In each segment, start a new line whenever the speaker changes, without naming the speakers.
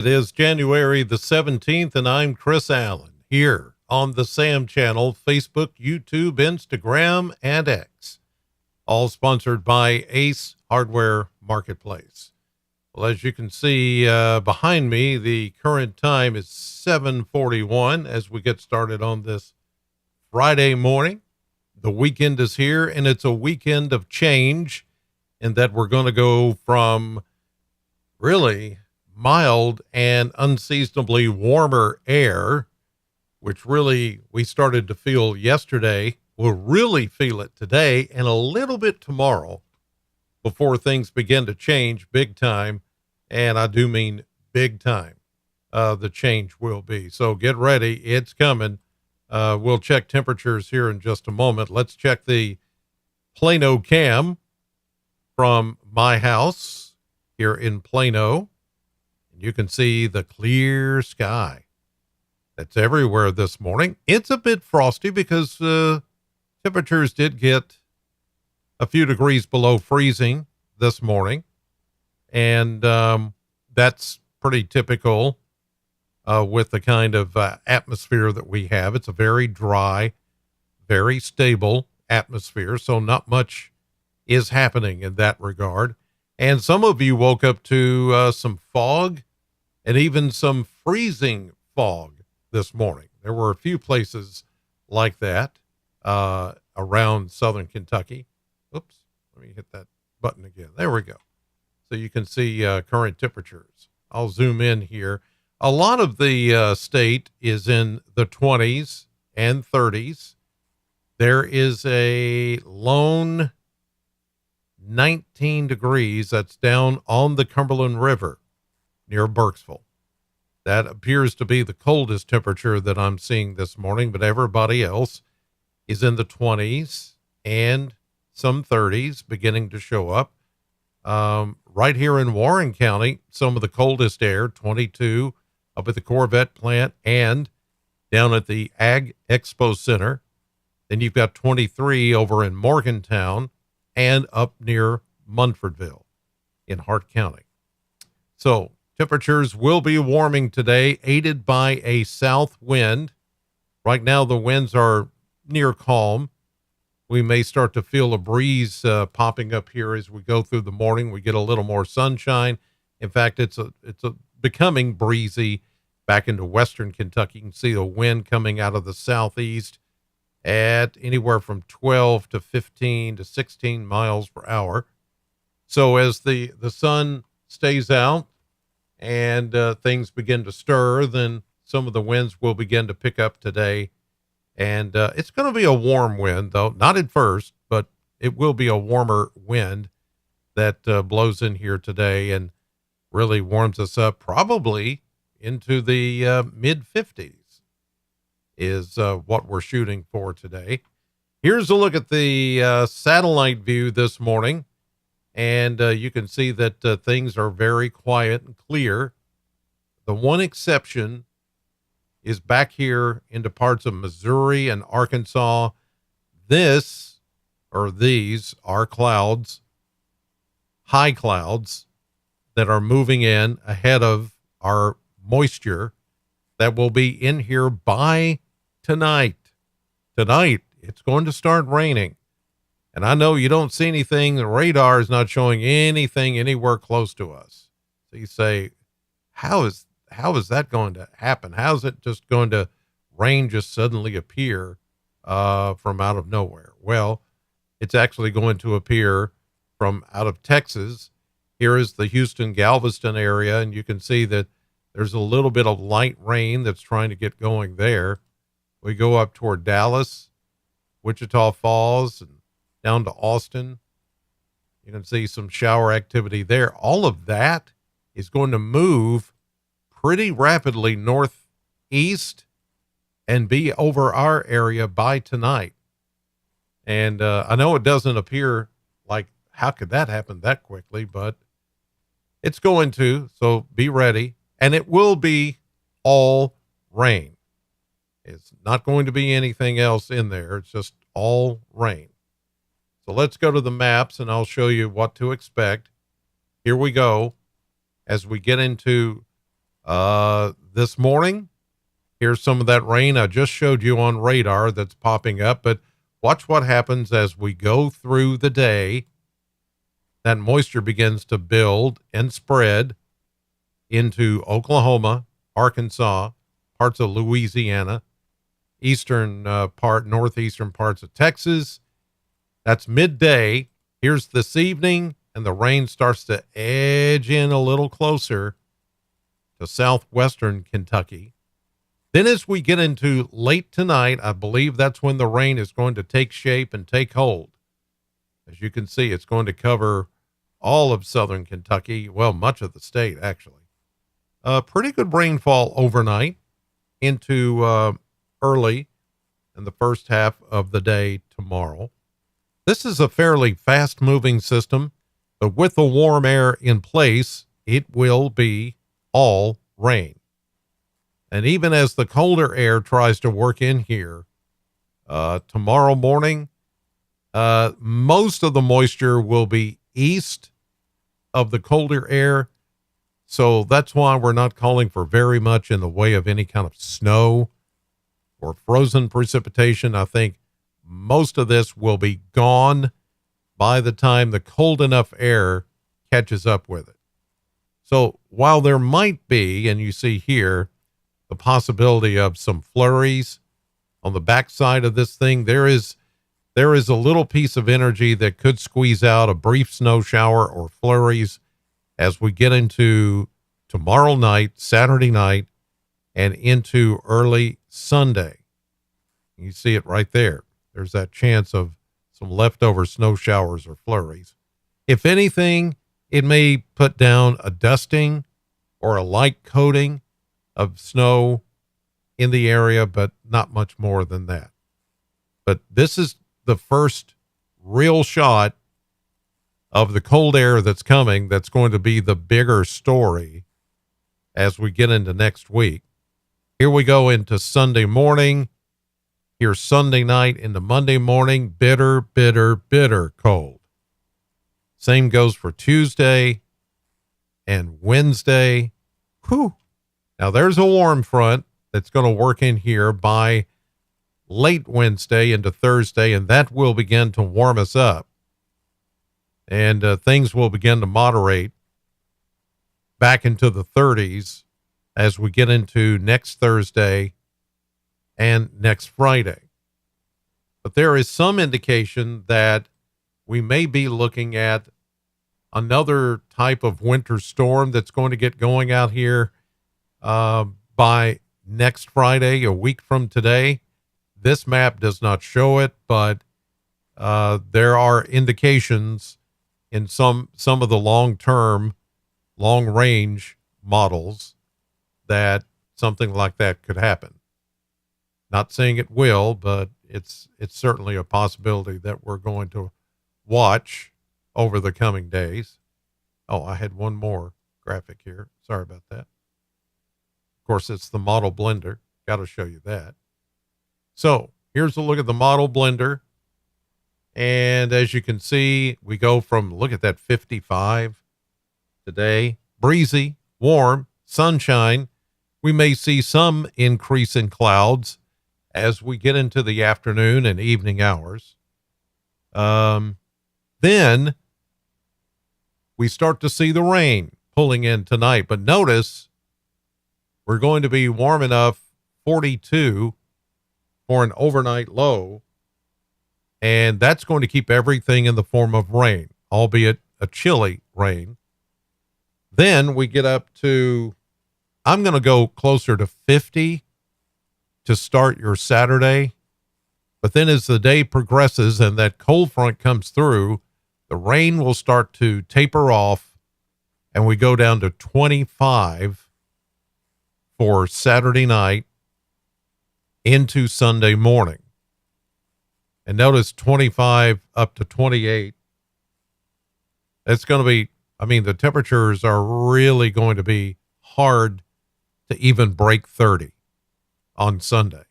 It is January the 17th, and I'm Chris Allen here on the SAM channel, Facebook, YouTube, Instagram, and X, all sponsored by Ace Hardware Marketplace. Well, as you can see behind me, the current time is 7:41 as we get started on this Friday morning. The weekend is here, and it's a weekend of change in that we're going to go from really mild and unseasonably warmer air, which really we started to feel yesterday. We'll really feel it today and a little bit tomorrow before things begin to change big time. And I do mean big time. The change will be. So get ready. It's coming. We'll check temperatures here in just a moment. Let's check the Plano cam from my house here in Plano. You can see the clear sky that's everywhere this morning. It's a bit frosty because temperatures did get a few degrees below freezing this morning. And that's pretty typical with the kind of atmosphere that we have. It's a very dry, very stable atmosphere, so not much is happening in that regard. And some of you woke up to some fog and even some freezing fog this morning. There were a few places like that around southern Kentucky. Oops, let me hit that button again. There we go. So you can see current temperatures. I'll zoom in here. A lot of the state is in the 20s and 30s. There is a lone 19 degrees that's down on the Cumberland River near Burkesville. That appears to be the coldest temperature that I'm seeing this morning, but everybody else is in the 20s and some 30s beginning to show up. Right here in Warren County, some of the coldest air, 22 up at the Corvette plant and down at the Ag Expo Center. Then you've got 23 over in Morgantown and up near Munfordville in Hart County. So temperatures will be warming today, aided by a south wind. Right now, the winds are near calm. We may start to feel a breeze popping up here as we go through the morning. We get a little more sunshine. In fact, it's becoming breezy back into western Kentucky. You can see the wind coming out of the southeast at anywhere from 12 to 15 to 16 miles per hour. So as the sun stays out and things begin to stir, then some of the winds will begin to pick up today. And it's going to be a warm wind, though, not at first, but it will be a warmer wind that blows in here today and really warms us up probably into the mid 50s is what we're shooting for today. Here's a look at the satellite view this morning. And you can see that things are very quiet and clear. The one exception is back here into parts of Missouri and Arkansas. These are clouds, high clouds that are moving in ahead of our moisture that will be in here by tonight. Tonight, it's going to start raining. And I know you don't see anything. The radar is not showing anything anywhere close to us. So you say, how is that going to happen? How's it just going to rain just suddenly appear from out of nowhere? Well, it's actually going to appear from out of Texas. Here is the Houston, Galveston area, and you can see that there's a little bit of light rain that's trying to get going there. We go up toward Dallas, Wichita Falls, and down to Austin. You can see some shower activity there. All of that is going to move pretty rapidly northeast and be over our area by tonight. And I know it doesn't appear like, how could that happen that quickly? But it's going to, so be ready. And it will be all rain. It's not going to be anything else in there. It's just all rain. So let's go to the maps and I'll show you what to expect. Here we go. As we get into This morning, here's some of that rain I just showed you on radar that's popping up, but watch what happens as we go through the day. That moisture begins to build and spread into Oklahoma, Arkansas, parts of Louisiana, northeastern parts of Texas. That's midday. Here's this evening, and the rain starts to edge in a little closer to southwestern Kentucky. Then as we get into late tonight, I believe that's when the rain is going to take shape and take hold. As you can see, it's going to cover all of southern Kentucky, well, much of the state, actually. Pretty good rainfall overnight into early in the first half of the day tomorrow. This is a fairly fast-moving system, but with the warm air in place, it will be all rain. And even as the colder air tries to work in here, tomorrow morning, most of the moisture will be east of the colder air. So that's why we're not calling for very much in the way of any kind of snow or frozen precipitation. I think most of this will be gone by the time the cold enough air catches up with it. So while there might be, and you see here, the possibility of some flurries on the backside of this thing, there is a little piece of energy that could squeeze out a brief snow shower or flurries as we get into tomorrow night, Saturday night, and into early Sunday. You see it right there. There's that chance of some leftover snow showers or flurries. If anything, it may put down a dusting or a light coating of snow in the area, but not much more than that. But this is the first real shot of the cold air that's coming. That's going to be the bigger story as we get into next week. Here we go into Sunday morning. Here's Sunday night into Monday morning. Bitter, bitter, bitter cold. Same goes for Tuesday and Wednesday. Whew. Now there's a warm front that's going to work in here by late Wednesday into Thursday, and that will begin to warm us up. And things will begin to moderate back into the 30s as we get into next Thursday and next Friday. But there is some indication that we may be looking at another type of winter storm that's going to get going out here by next Friday, a week from today. This map does not show it, but there are indications in some of the long-term, long-range models that something like that could happen. Not saying it will, but it's certainly a possibility that we're going to watch over the coming days. Oh, I had one more graphic here. Sorry about that. Of course, it's the model blender. Got to show you that. So here's a look at the model blender. And as you can see, we go from, look at that, 55 today, breezy, warm, sunshine. We may see some increase in clouds as we get into the afternoon and evening hours. Then we start to see the rain pulling in tonight. But notice we're going to be warm enough, 42 for an overnight low. And that's going to keep everything in the form of rain, albeit a chilly rain. Then we get up to, I'm going to go closer to 50 to start your Saturday. But then as the day progresses and that cold front comes through, the rain will start to taper off and we go down to 25 for Saturday night into Sunday morning. And notice 25 up to 28. It's going to be, the temperatures are really going to be hard to even break 30 on Sunday.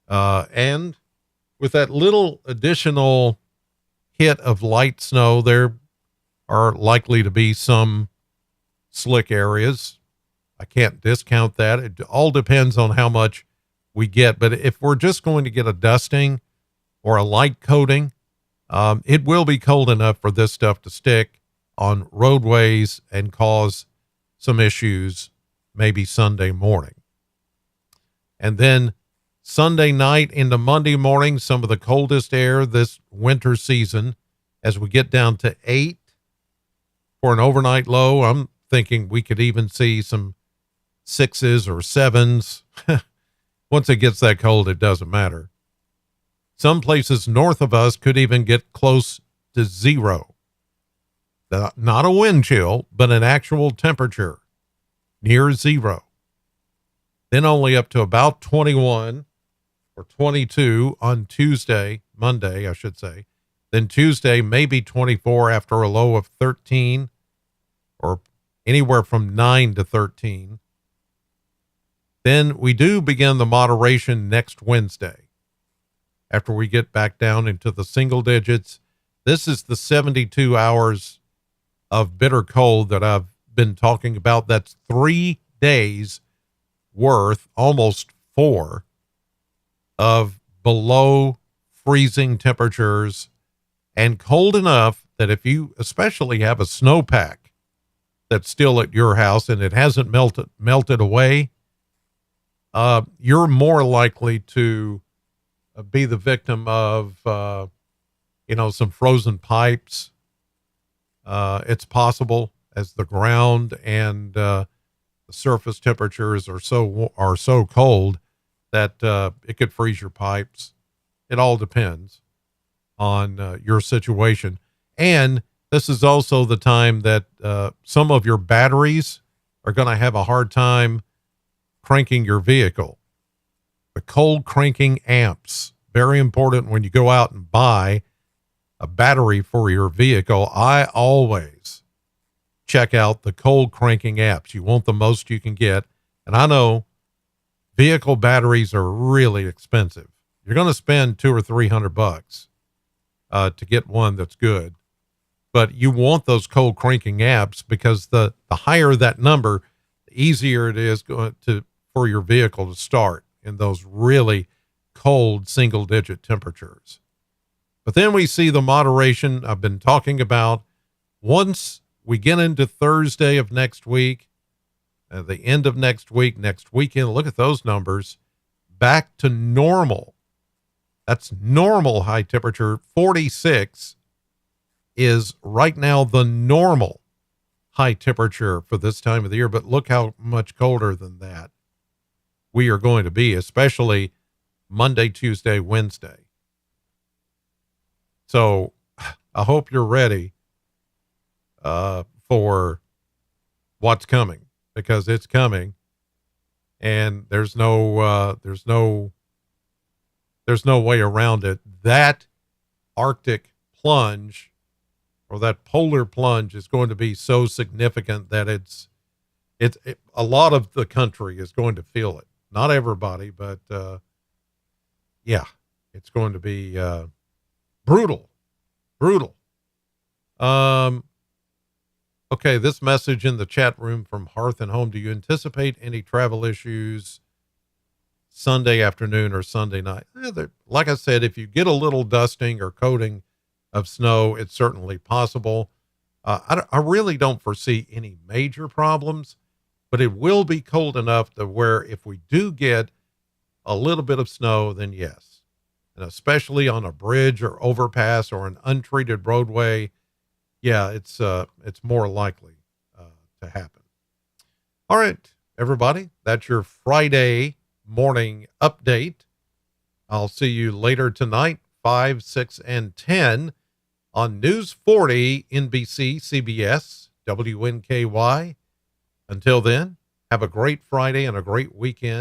And with that little additional hit of light snow, there are likely to be some slick areas I can't discount that. It all depends on how much we get. But if we're just going to get a dusting or a light coating, it will be cold enough for this stuff to stick on roadways and cause some issues maybe Sunday morning. And then Sunday night into Monday morning, some of the coldest air this winter season as we get down to 8 for an overnight low. I'm thinking we could even see some 6s or 7s. Once it gets that cold, it doesn't matter. Some places north of us could even get close to 0. Not a wind chill, but an actual temperature near 0. Then only up to about 21 or 22 on Monday, I should say. Then Tuesday, maybe 24 after a low of 13 or anywhere from 9 to 13. Then we do begin the moderation next Wednesday. After we get back down into the single digits, this is the 72 hours of bitter cold that I've been talking about. That's 3 days worth, almost 4, of below freezing temperatures and cold enough that if you especially have a snowpack that's still at your house and it hasn't melted away, you're more likely to be the victim of, some frozen pipes. It's possible as the ground and the surface temperatures are so cold that it could freeze your pipes. It all depends on your situation. And this is also the time that some of your batteries are going to have a hard time cranking your vehicle. The cold cranking amps, very important when you go out and buy a battery for your vehicle. I always check out the cold cranking apps. You want the most you can get. And I know vehicle batteries are really expensive. You're going to spend $200 or $300 to get one that's good, but you want those cold cranking apps because the higher that number, the easier it is for your vehicle to start in those really cold single digit temperatures. But then we see the moderation I've been talking about. Once we get into Thursday of next week, the end of next weekend, look at those numbers, back to normal. That's normal high temperature. 46 is right now the normal high temperature for this time of the year. But look how much colder than that we are going to be, especially Monday, Tuesday, Wednesday. So I hope you're ready for what's coming, because it's coming, and there's no way around it. That Arctic plunge, or that polar plunge, is going to be so significant that a lot of the country is going to feel it. Not everybody, but yeah, it's going to be brutal. Okay, this message in the chat room from Hearth and Home. Do you anticipate any travel issues Sunday afternoon or Sunday night? Like I said, if you get a little dusting or coating of snow, it's certainly possible. I really don't foresee any major problems, but it will be cold enough to where if we do get a little bit of snow, then yes. And especially on a bridge or overpass or an untreated roadway, yeah, it's more likely to happen. All right, everybody, that's your Friday morning update. I'll see you later tonight, 5, 6, and 10 on News 40, NBC, CBS, WNKY. Until then, have a great Friday and a great weekend.